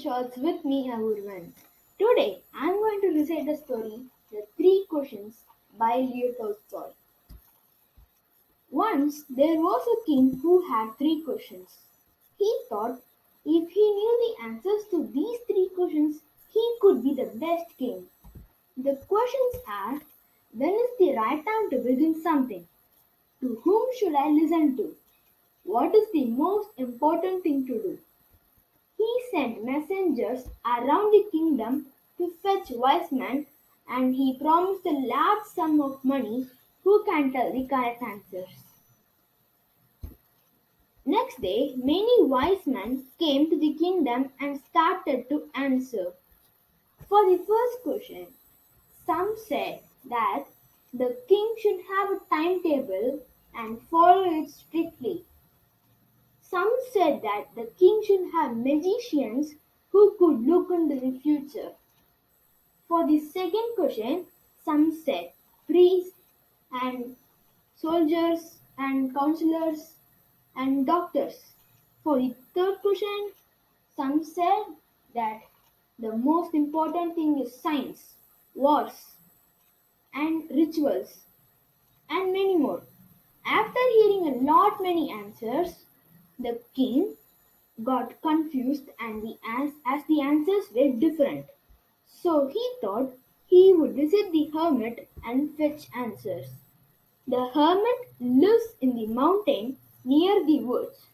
Shots with me, Aboorvan. Today, I'm going to recite the story The Three Questions by Leo Tolstoy. Once there was a king who had three questions. He thought if he knew the answers to these three questions, he could be the best king. The questions are: when is the right time to begin something? To whom should I listen to? What is the most important thing to do? He sent messengers around the kingdom to fetch wise men, and he promised a large sum of money who can tell the correct answers. Next day, many wise men came to the kingdom and started to answer. For the first question, some said that the king should have a timetable and follow it strictly. Some said that the king should have magicians who could look into the future. For the second question, some said priests and soldiers and counselors and doctors. For the third question, some said that the most important thing is science, wars, and rituals, and many more. After hearing a lot many answers, the king got confused and as the answers were different. So he thought he would visit the hermit and fetch answers. The hermit lives in the mountain near the woods.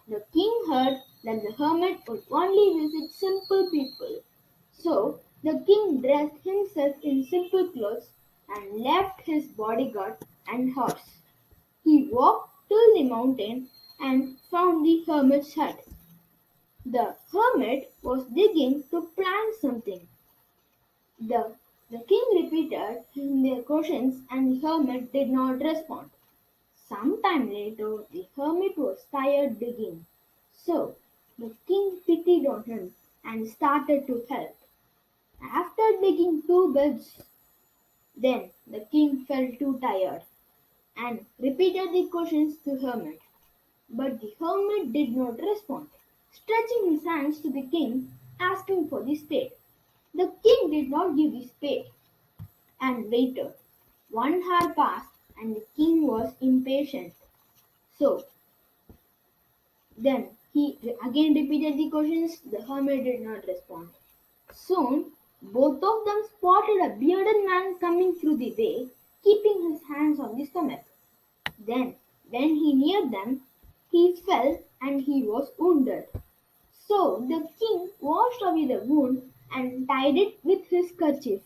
The king heard that the hermit would only visit simple people. So the king dressed himself in simple clothes and left his bodyguard and horse. He walked to the mountain and found the hermit's hut. The hermit was digging to plant something. The, the king repeated their questions and the hermit did not respond. Some time later, the hermit was tired digging. So the king pitied on him and started to help. After digging two beds, then the king felt too tired and repeated the questions to hermit. But the hermit did not respond, stretching his hands to the king, asking for the spade. The king did not give the spade and waited. 1 hour passed and the king was impatient. So then he again repeated the questions. The hermit did not respond. Soon both of them spotted a bearded man coming through the way, keeping his hands on the stomach. Then, when he neared them, he fell and he was wounded. So the king washed away the wound and tied it with his kerchief.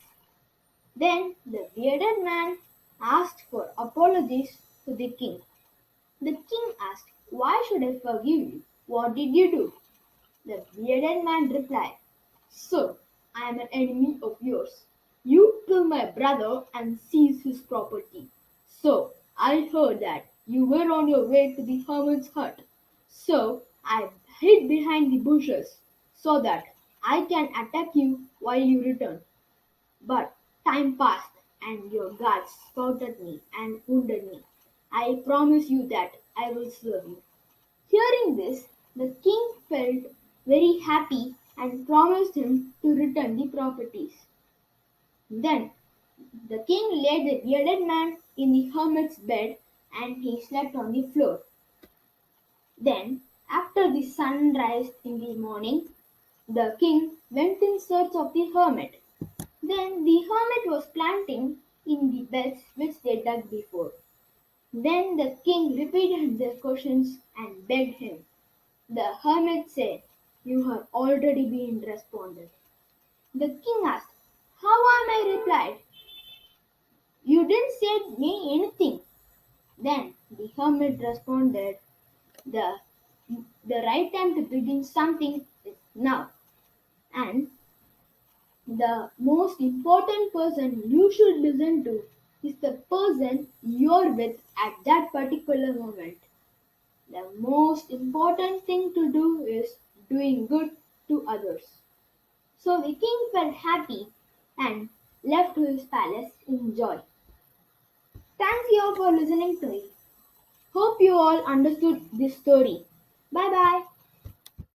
Then the bearded man asked for apologies to the king. The king asked, "Why should I forgive you? What did you do?" The bearded man replied, "Sir, I am an enemy of yours. You killed my brother and seized his property. So I heard that you were on your way to the hermit's hut. So I hid behind the bushes so that I can attack you while you return. But time passed and your guards spotted me and wounded me. I promise you that I will serve you." Hearing this, the king felt very happy and promised him to return the properties. Then the king laid the bearded man in the hermit's bed and he slept on the floor. Then, after the sun rised in the morning, the king went in search of the hermit. Then the hermit was planting in the beds which they dug before. Then the king repeated their questions and begged him. The hermit said, "You have already been responded." The king asked, "How am I replied? You didn't say me anything." Then the hermit responded, the, the right time to begin something is now. And the most important person you should listen to is the person you're with at that particular moment. The most important thing to do is doing good to others. So the king felt happy and left to his palace in joy. Thanks you all for listening to me. Hope you all understood this story. Bye bye.